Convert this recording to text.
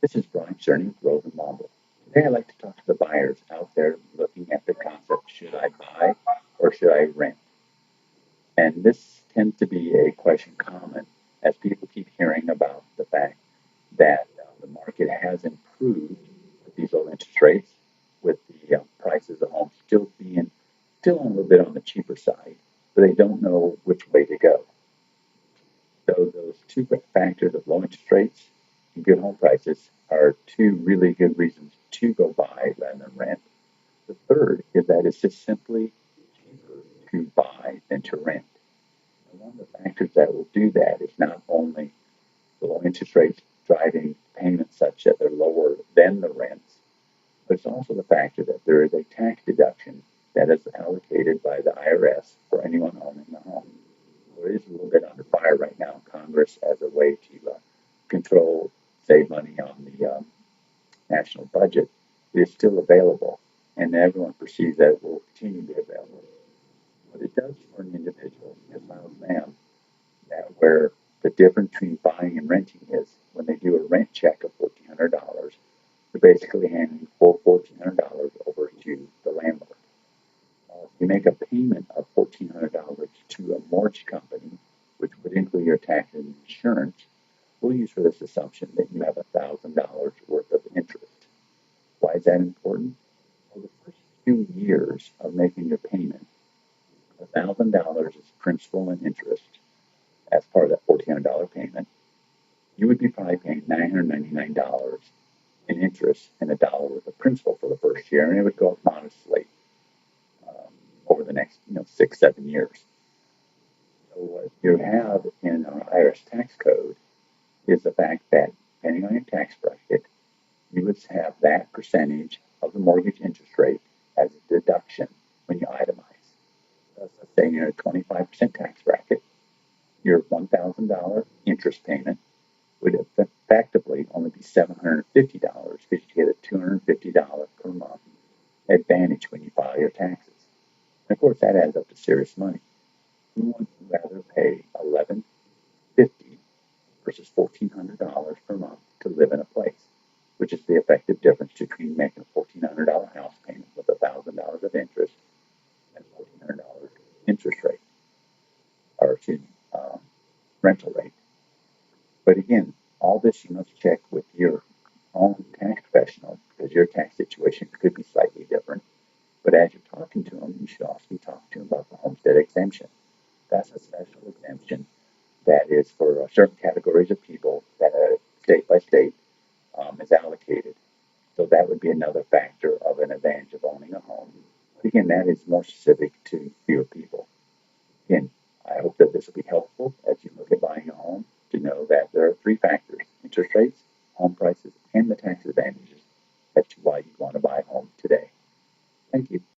This is Brian Cerny, Grove and Mobile. Today I'd like to talk to the buyers out there looking at the concept, should I buy or should I rent? And this tends to be a question common as people keep hearing about the fact that the market has improved with these low interest rates, with the prices of homes still being still a little bit on the cheaper side, but they don't know which way to go. So those two factors of low interest rates and good home prices are two really good reasons to go buy rather than rent. The third is that it's just simply cheaper to buy than to rent. And one of the factors that will do that is not only the low interest rates driving payments such that they're lower than the rents, but it's also the factor that there is a tax deduction that is allocated by the IRS for anyone owning the home. So it is a little bit under fire right now in Congress as a way to control, save money on the national budget. It is still available, and everyone perceives that it will continue to be available. What it does for an individual is allows them that where the difference between buying and renting is when they do a rent check of $1,400, they're basically handing $1,400 over to the landlord. If you make a payment of $1,400 to a mortgage company, which would include your taxes and insurance, we'll use for this assumption that you have $1,000 worth of interest. Why is that important? For the first few years of making your payment, $1,000 is principal and interest as part of that $1,400 payment. You would be probably paying $999 in interest and $1 worth of principal for the first year, and it would go up modestly over the next 6-7 years. So what you have in our IRS tax code is the fact that depending on your tax bracket, you would have that percentage of the mortgage interest rate as a deduction when you itemize. So let's say you're in a 25% tax bracket, your $1,000 interest payment would effectively only be $750 because you get a $250 per month advantage when you file your taxes. And of course, that adds up to serious money. Who would rather pay $1,150 versus $1,400 per month to live in a place, which is the effective difference between making a $1,400 house payment with $1,000 of interest and $1,400 interest rate, or excuse me, rental rate. But again, all this you must check with your own tax professional because your tax situation could be slightly different. But as you're talking to them, you should also be talking to them about the homestead exemption. That's a special exemption that is for certain categories of people that state by state is allocated. So that would be another factor of an advantage of owning a home. But again, that is more specific to fewer people. Again, I hope that this will be helpful as you look at buying a home to know that there are three factors: interest rates, home prices, and the tax advantages as to why you want to buy a home today. Thank you.